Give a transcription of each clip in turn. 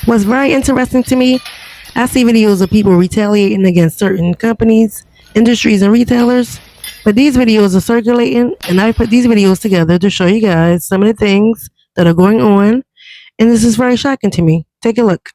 What's very interesting to me, I see videos of people retaliating against certain companies, industries, and retailers. But these videos are circulating, and I put these videos together to show you guys some of the things that are going on. And this is very shocking to me. Take a look.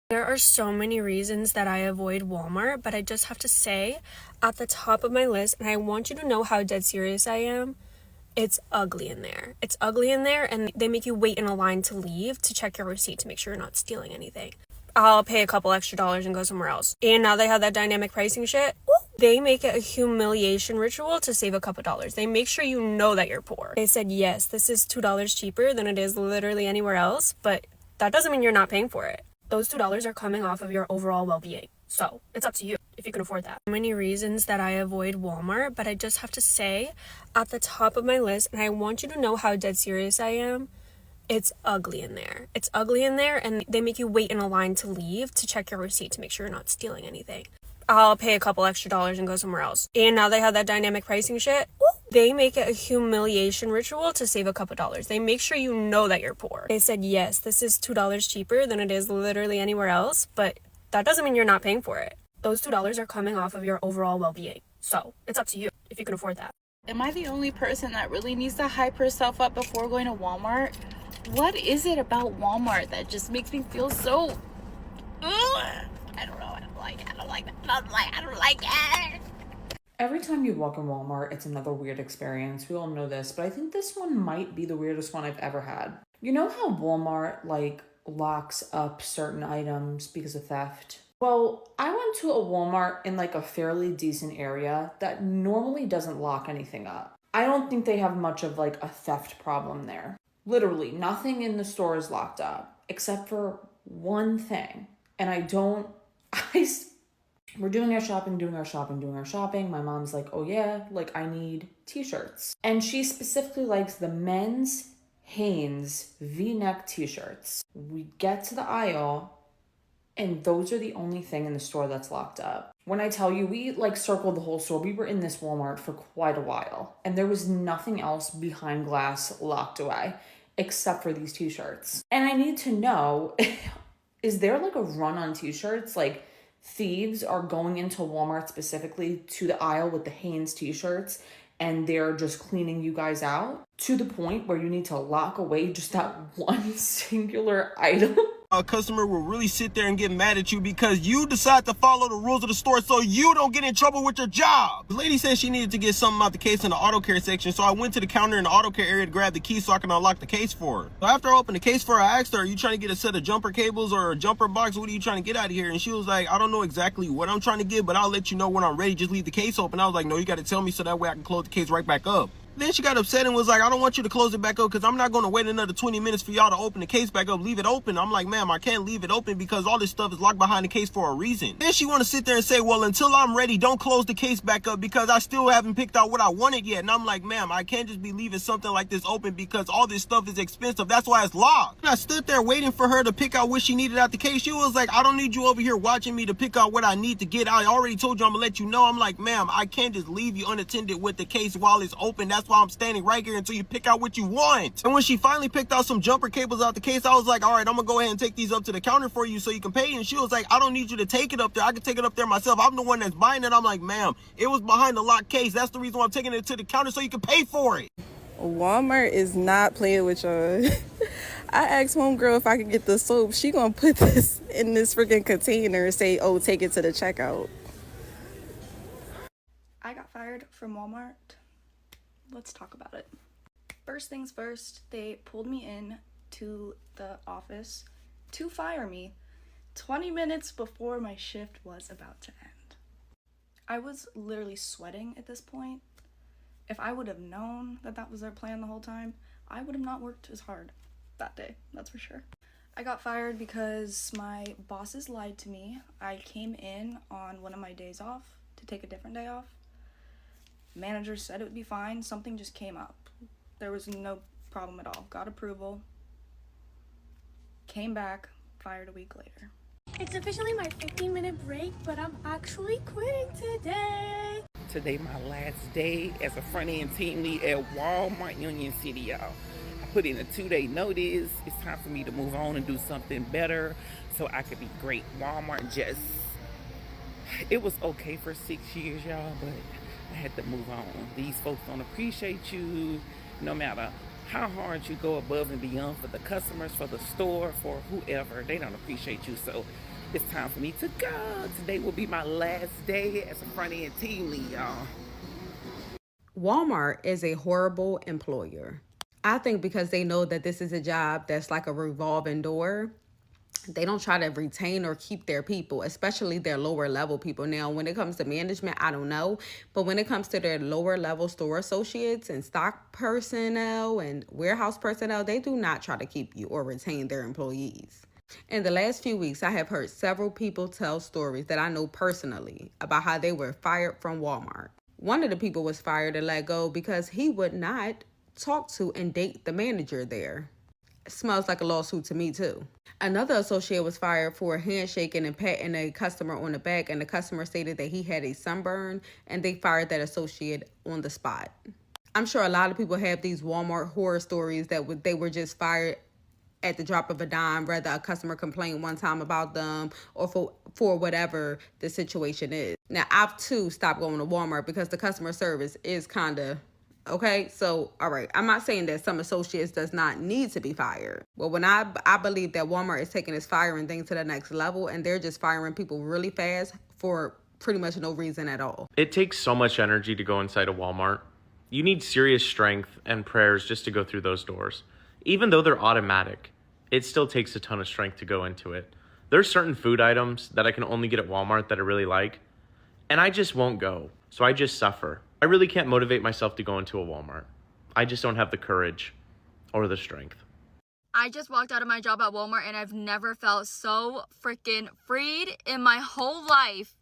There are so many reasons that I avoid Walmart, but I just have to say, at the top of my list, and I want you to know how dead serious I am, it's ugly in there. It's ugly in there, and they make you wait in a line to leave to check your receipt to make sure you're not stealing anything. I'll pay a couple extra dollars and go somewhere else. And now they have that dynamic pricing shit. They make it a humiliation ritual to save a couple dollars. They make sure you know that you're poor. They said, yes, this is $2 cheaper than it is literally anywhere else, but that doesn't mean you're not paying for it. Those $2 are coming off of your overall well-being. So it's up to you if you can afford that. So many reasons that I avoid Walmart, but I just have to say, at the top of my list, and I want you to know how dead serious I am, it's ugly in there. It's ugly in there, and they make you wait in a line to leave to check your receipt to make sure you're not stealing anything. I'll pay a couple extra dollars and go somewhere else. And now they have that dynamic pricing shit. They make it a humiliation ritual to save a couple dollars. They make sure you know that you're poor. They said, yes, this is $2 cheaper than it is literally anywhere else, but that doesn't mean you're not paying for it. Those $2 are coming off of your overall well-being. So it's up to you if you can afford that. Am I the only person that really needs to hype herself up before going to Walmart? What is it about Walmart that just makes me feel so... Ugh. I don't know. I don't like it. I don't like it. I don't like it. Every time you walk in Walmart, it's another weird experience. We all know this, but I think this one might be the weirdest one I've ever had. You know how Walmart, locks up certain items because of theft? Well, I went to a Walmart in, a fairly decent area that normally doesn't lock anything up. I don't think they have much of, a theft problem there. Literally, nothing in the store is locked up, except for one thing. And we're doing our shopping. My mom's like, oh yeah, I need t-shirts. And she specifically likes the men's Hanes V-neck t-shirts. We get to the aisle, and those are the only thing in the store that's locked up. When I tell you, we circled the whole store. We were in this Walmart for quite a while, and there was nothing else behind glass locked away except for these t-shirts. And I need to know, is there a run on t-shirts? Thieves are going into Walmart specifically to the aisle with the Hanes t-shirts, and they're just cleaning you guys out to the point where you need to lock away just that one singular item. A customer will really sit there and get mad at you because you decide to follow the rules of the store so you don't get in trouble with your job. The lady said she needed to get something out the case in the auto care section, so I went to the counter in the auto care area to grab the key so I can unlock the case for her. So after I opened the case for her, I asked her, are you trying to get a set of jumper cables or a jumper box? What are you trying to get out of here? And she was like, I don't know exactly what I'm trying to get, but I'll let you know when I'm ready. Just leave the case open. I was like, no, you got to tell me so that way I can close the case right back up. Then she got upset and was like, I don't want you to close it back up because I'm not going to wait another 20 minutes for y'all to open the case back up. Leave it open. I'm like, ma'am, I can't leave it open because all this stuff is locked behind the case for a reason. Then she want to sit there and say, well, until I'm ready, don't close the case back up because I still haven't picked out what I wanted yet. And I'm like, ma'am, I can't just be leaving something like this open because all this stuff is expensive. That's why it's locked. And I stood there waiting for her to pick out what she needed out the case. She was like, I don't need you over here watching me to pick out what I need to get. I already told you I'm going to let you know. I'm like, ma'am, I can't just leave you unattended with the case while it's open. That's why I'm standing right here until you pick out what you want. And when she finally picked out some jumper cables out the case, I was like, all right, I'm gonna go ahead and take these up to the counter for you so you can pay. And she was like, I don't need you to take it up there. I can take it up there myself. I'm the one that's buying it. I'm like, ma'am, it was behind the locked case. That's the reason why I'm taking it to the counter so you can pay for it. Walmart is not playing with y'all. I asked homegirl if I could get the soap. She gonna put this in this freaking container and say, oh, take it to the checkout. I got fired from Walmart. Let's talk about it. First things first, they pulled me in to the office to fire me 20 minutes before my shift was about to end. I was literally sweating at this point. If I would have known that that was their plan the whole time, I would have not worked as hard that day, that's for sure. I got fired because my bosses lied to me. I came in on one of my days off to take a different day off. Manager said it would be fine. Something just came up. There was no problem at all. Got approval. Came back, fired a week later. It's officially my 15-minute break, but I'm actually quitting today. Today my last day as a front-end team lead at Walmart Union City, y'all. I put in a 2-day notice. It's time for me to move on and do something better so I could be great. Walmart just, it was okay for 6 years, y'all, but I had to move on. These folks don't appreciate you no matter how hard you go above and beyond for the customers, for the store, for whoever. They don't appreciate you, so it's time for me to go. Today will be my last day as a front-end team lead, y'all. Walmart is a horrible employer. I think because they know that this is a job that's like a revolving door, they don't try to retain or keep their people, especially their lower level people. Now, when it comes to management, I don't know. But when it comes to their lower level store associates and stock personnel and warehouse personnel, they do not try to keep you or retain their employees. In the last few weeks, I have heard several people tell stories that I know personally about how they were fired from Walmart. One of the people was fired and let go because he would not talk to and date the manager there. It smells like a lawsuit to me too. Another associate was fired for handshaking and patting a customer on the back, and the customer stated that he had a sunburn, and they fired that associate on the spot. I'm sure a lot of people have these Walmart horror stories that they were just fired at the drop of a dime, whether a customer complained one time about them or for whatever the situation is. Now, I've too stopped going to Walmart because the customer service is kind of okay. So, all right, I'm not saying that some associates does not need to be fired. But when I believe that Walmart is taking this firing thing to the next level, and they're just firing people really fast for pretty much no reason at all. It takes so much energy to go inside a Walmart. You need serious strength and prayers just to go through those doors. Even though they're automatic, it still takes a ton of strength to go into it. There's certain food items that I can only get at Walmart that I really like, and I just won't go, so I just suffer. I really can't motivate myself to go into a Walmart. I just don't have the courage or the strength. I just walked out of my job at Walmart and I've never felt so freaking freed in my whole life.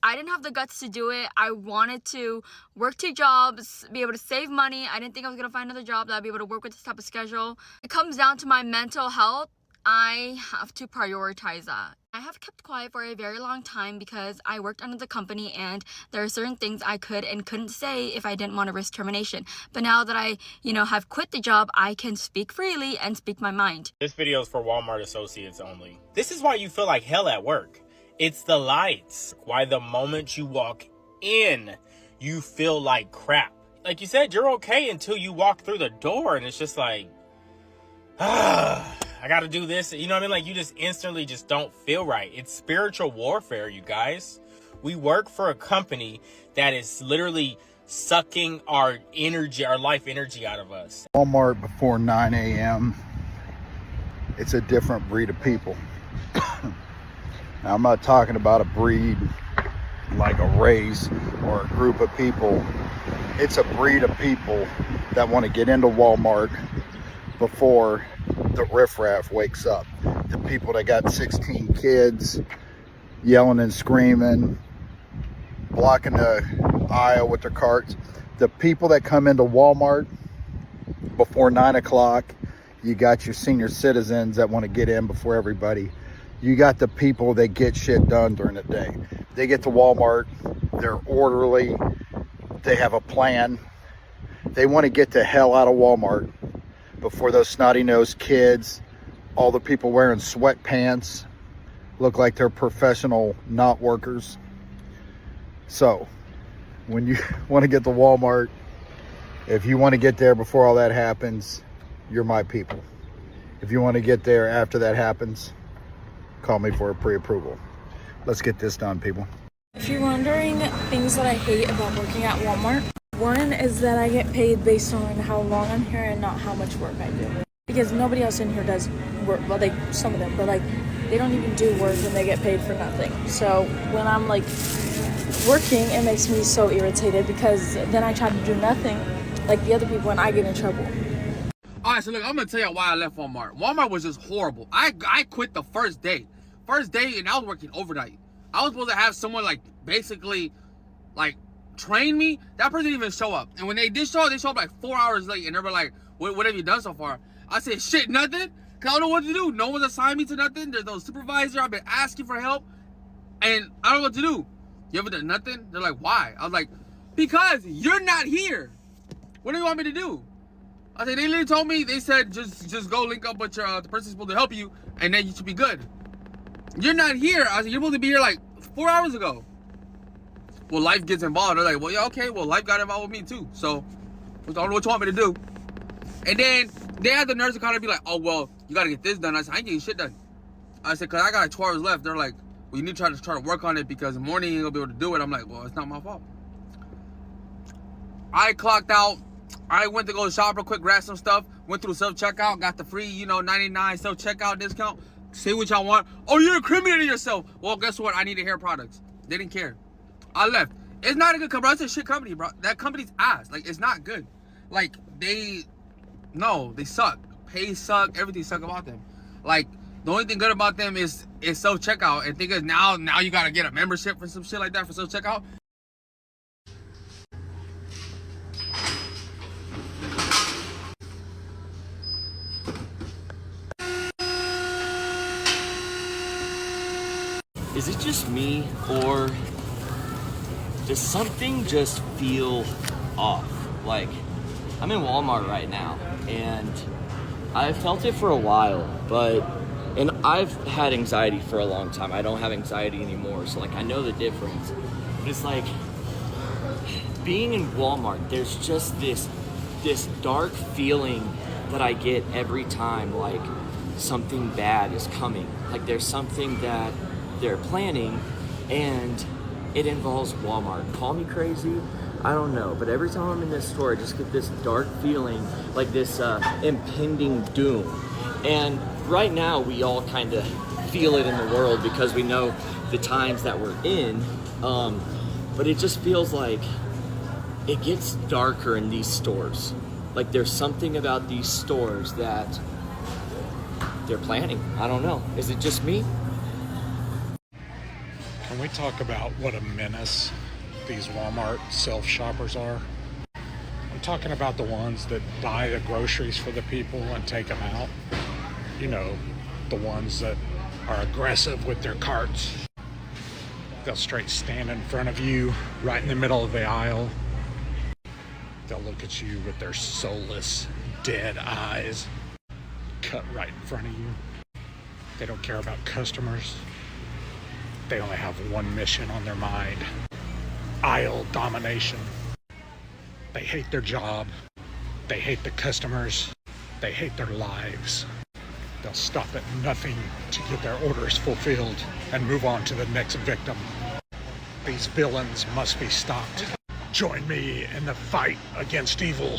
I didn't have the guts to do it. I wanted to work 2 jobs, be able to save money. I didn't think I was going to find another job that I'd be able to work with this type of schedule. It comes down to my mental health. I have to prioritize that. I have kept quiet for a very long time because I worked under the company and there are certain things I could and couldn't say if I didn't want to risk termination. But now that I, have quit the job, I can speak freely and speak my mind. This video is for Walmart associates only. This is why you feel like hell at work. It's the lights. Why the moment you walk in, you feel like crap. Like you said, you're okay until you walk through the door and it's just like, I gotta do this. You know what I mean? Like you just instantly just don't feel right. It's spiritual warfare, you guys. We work for a company that is literally sucking our energy, our life energy out of us. Walmart before 9 a.m. It's a different breed of people. Now, I'm not talking about a breed like a race or a group of people. It's a breed of people that want to get into Walmart before the riffraff wakes up. The people that got 16 kids yelling and screaming, blocking the aisle with their carts. The people that come into Walmart before 9 o'clock, you got your senior citizens that want to get in before everybody. You got the people that get shit done during the day. They get to Walmart, they're orderly, they have a plan. They want to get the hell out of Walmart before those snotty-nosed kids, all the people wearing sweatpants, look like they're professional not workers. So, when you want to get to Walmart, if you want to get there before all that happens, you're my people. If you want to get there after that happens, call me for a pre-approval. Let's get this done, people. If you're wondering things that I hate about working at Walmart, one is that I get paid based on how long I'm here and not how much work I do. Because nobody else in here does work. Well, some of them, but they don't even do work and they get paid for nothing. So when I'm working, it makes me so irritated because then I try to do nothing like the other people and I get in trouble. All right, so look, I'm gonna tell you why I left Walmart. Walmart was just horrible. I quit the first day, and I was working overnight. I was supposed to have someone basically train me. That person didn't even show up. And when they did show up, they showed up 4 hours late, and they were like, what have you done so far? I said, shit, nothing. Cause I don't know what to do. No one's assigned me to nothing. There's no supervisor. I've been asking for help, and I don't know what to do. You ever done nothing? They're like, why? I was like, because you're not here. What do you want me to do? I said, they literally told me, they said, just go link up with the person supposed to help you, and then you should be good. You're not here. I said, you're supposed to be here like 4 hours ago. Well, life gets involved. They're like, well, yeah, okay, well, life got involved with me too. So, I don't know what you want me to do. And then they had the nerves to kind of be like, oh, well, you got to get this done. I said, I ain't getting shit done. I said, because I got like 12 hours left. They're like, well, you need to try to work on it because in the morning you ain't going to be able to do it. I'm like, well, it's not my fault. I clocked out. I went to go shop real quick, grab some stuff. Went through self-checkout, got the free, 99 self-checkout discount. Say what y'all want. Oh, you're incriminating yourself. Well, guess what? I needed hair products. They didn't care. I left. It's not a good company. It's a shit company, bro. That company's ass. Like, it's not good. Like, they suck. Pay suck. Everything suck about them. Like, the only thing good about them is self-checkout. And thing is, now you gotta get a membership for some shit like that for self-checkout. Is it just me, or does something just feel off? Like, I'm in Walmart right now, and I've felt it for a while, and I've had anxiety for a long time. I don't have anxiety anymore, so like I know the difference. But it's like, being in Walmart, there's just this dark feeling that I get every time, like something bad is coming. Like there's something that they're planning, and it involves Walmart. Call me crazy, I don't know, but every time I'm in this store, I just get this dark feeling, like this impending doom. And right now, we all kind of feel it in the world because we know the times that we're in, but it just feels like it gets darker in these stores. Like there's something about these stores that they're planning. I don't know. Is it just me? Can we talk about what a menace these Walmart self-shoppers are? I'm talking about the ones that buy the groceries for the people and take them out. You know, the ones that are aggressive with their carts. They'll straight stand in front of you, right in the middle of the aisle. They'll look at you with their soulless, dead eyes, cut right in front of you. They don't care about customers. They only have one mission on their mind: aisle domination. They hate their job. They hate the customers. They hate their lives. They'll stop at nothing to get their orders fulfilled and move on to the next victim. These villains must be stopped. Join me in the fight against evil.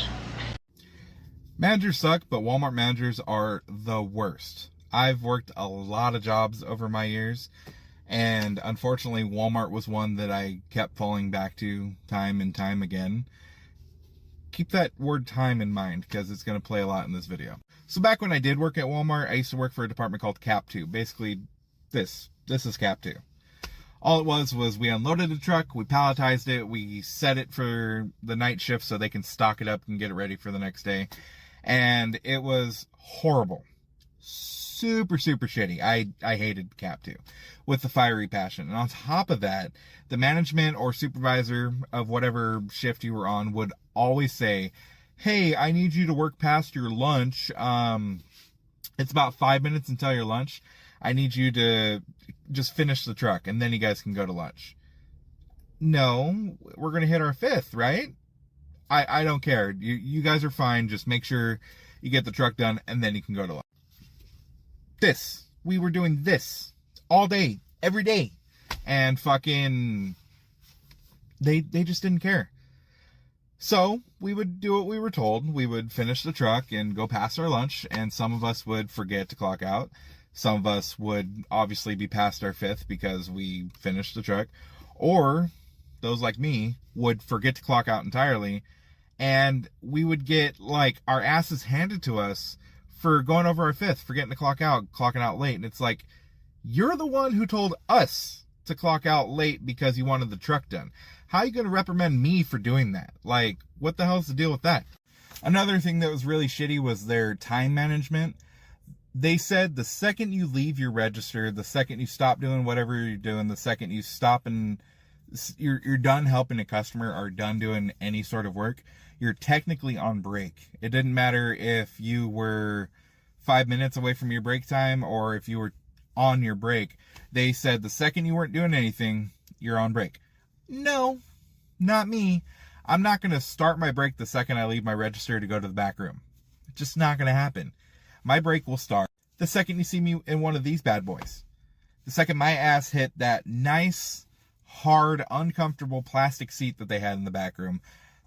Managers suck, but Walmart managers are the worst. I've worked a lot of jobs over my years, and unfortunately, Walmart was one that I kept falling back to time and time again. Keep that word time in mind, because it's going to play a lot in this video. So back when I did work at Walmart, I used to work for a department called Cap 2. Basically, this is Cap 2. All it was we unloaded the truck, we palletized it, we set it for the night shift so they can stock it up and get it ready for the next day. And it was horrible. Super shitty. I hated Cap 2 with the fiery passion. And on top of that, the management or supervisor of whatever shift you were on would always say, hey, I need you to work past your lunch. It's about 5 minutes until your lunch. I need you to just finish the truck and then you guys can go to lunch. No, we're going to hit our fifth, right? I don't care. You guys are fine. Just make sure you get the truck done and then you can go to lunch. We were doing this all day, every day. And fucking, they just didn't care. So we would do what we were told. We would finish the truck and go past our lunch, and some of us would forget to clock out. Some of us would obviously be past our fifth because we finished the truck. Or those like me would forget to clock out entirely, and we would get like our asses handed to us for going over our fifth, forgetting to clock out, clocking out late. And it's like, you're the one who told us to clock out late because you wanted the truck done. How are you going to reprimand me for doing that? Like, what the hell's the deal with that? Another thing that was really shitty was their time management. They said the second you leave your register, the second you stop doing whatever you're doing, the second you stop and you're done helping a customer or done doing any sort of work, you're technically on break. It didn't matter if you were 5 minutes away from your break time or if you were on your break. They said the second you weren't doing anything, you're on break. No, not me. I'm not going to start my break the second I leave my register to go to the back room. It's just not going to happen. My break will start the second you see me in one of these bad boys. The second my ass hit that nice, hard, uncomfortable plastic seat that they had in the back room,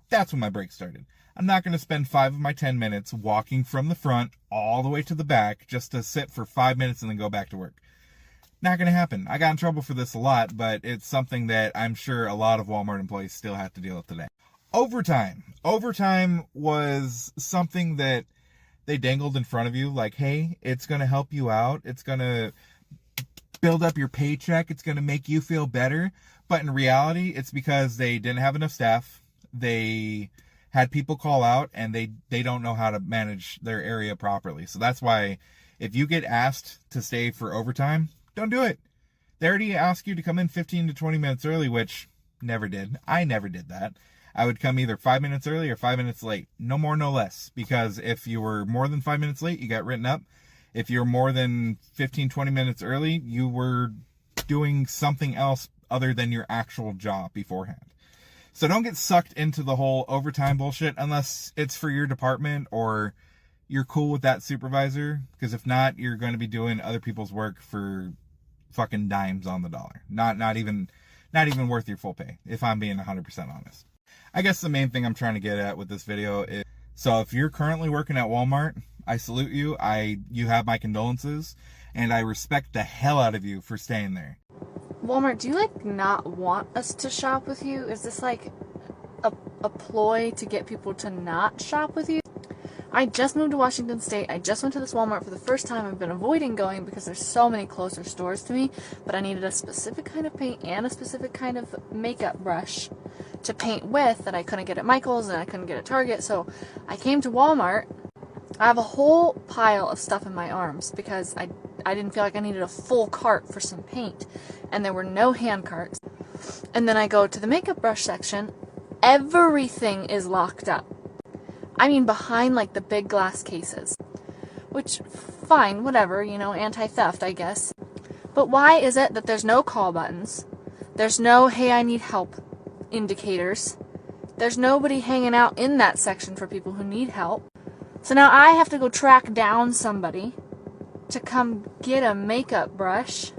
that's when my break started. I'm not going to spend 5 of my 10 minutes walking from the front all the way to the back just to sit for 5 minutes and then go back to work. Not going to happen. I got in trouble for this a lot, but it's something that I'm sure a lot of Walmart employees still have to deal with today. Overtime. Overtime was something that they dangled in front of you like, hey, it's going to help you out. It's going to build up your paycheck. It's going to make you feel better. But in reality, it's because they didn't have enough staff. They had people call out and they don't know how to manage their area properly. So that's why if you get asked to stay for overtime, don't do it. They already asked you to come in 15 to 20 minutes early, which never did. I never did that. I would come either 5 minutes early or 5 minutes late. No more, no less. Because if you were more than 5 minutes late, you got written up. If you're more than 15, 20 minutes early, you were doing something else other than your actual job beforehand. So don't get sucked into the whole overtime bullshit unless it's for your department or you're cool with that supervisor. Because if not, you're going to be doing other people's work for fucking dimes on the dollar. Not even worth your full pay, if I'm being 100% honest. I guess the main thing I'm trying to get at with this video is, so if you're currently working at Walmart, I salute you. You have my condolences, and I respect the hell out of you for staying there. Walmart, do you like not want us to shop with you? Is this like a ploy to get people to not shop with you? I just moved to Washington State. I just went to this Walmart for the first time. I've been avoiding going because there's so many closer stores to me, but I needed a specific kind of paint and a specific kind of makeup brush to paint with that I couldn't get at Michael's and I couldn't get at Target. So I came to Walmart. I have a whole pile of stuff in my arms because I didn't feel like I needed a full cart for some paint, and there were no hand carts. And then I go to the makeup brush section. Everything is locked up. I mean, behind like the big glass cases, which fine, whatever, you know, anti-theft, I guess. But why is it that there's no call buttons? There's no, hey, I need help indicators. There's nobody hanging out in that section for people who need help. So now I have to go track down somebody to come get a makeup brush.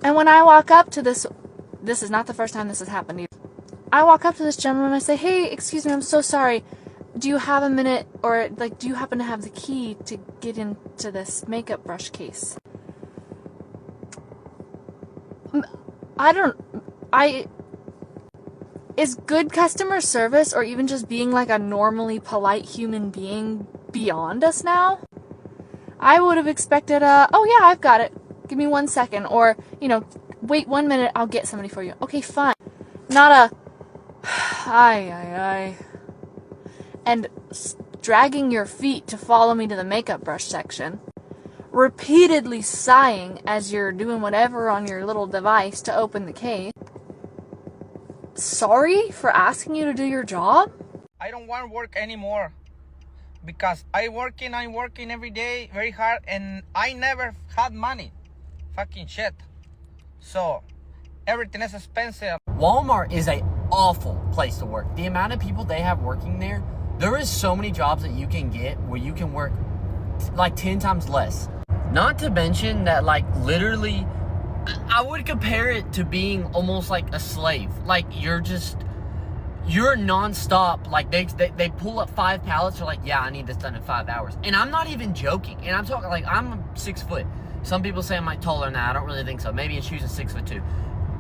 And when I walk up to this is not the first time this has happened either. I walk up to this gentleman and I say, hey, excuse me, I'm so sorry. Do you have a minute, or like, do you happen to have the key to get into this makeup brush case? Is good customer service, or even just being like a normally polite human being, beyond us now? I would have expected oh yeah, I've got it. Give me 1 second, or, you know, wait 1 minute, I'll get somebody for you. Okay, fine. Not and dragging your feet to follow me to the makeup brush section, repeatedly sighing as you're doing whatever on your little device to open the case. Sorry for asking you to do your job? I don't want to work anymore because I'm working every day very hard and I never had money. Fucking shit. So everything is expensive. Walmart is an awful place to work. The amount of people they have working there, there is so many jobs that you can get where you can work like 10 times less. Not to mention that, like, literally, I would compare it to being almost like a slave. Like, you're non-stop. Like, they pull up 5 pallets. They're like, yeah, I need this done in 5 hours. And I'm not even joking. And I'm talking, like, I'm 6 foot. Some people say I'm like taller than that. I don't really think so. Maybe in shoes I'm 6'2".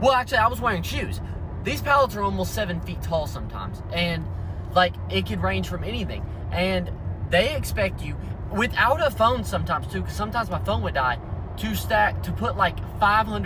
Well, actually, I was wearing shoes. These pallets are almost 7 feet tall sometimes. And, like, it could range from anything. And they expect you, without a phone sometimes, too, because sometimes my phone would die, to put, like, 500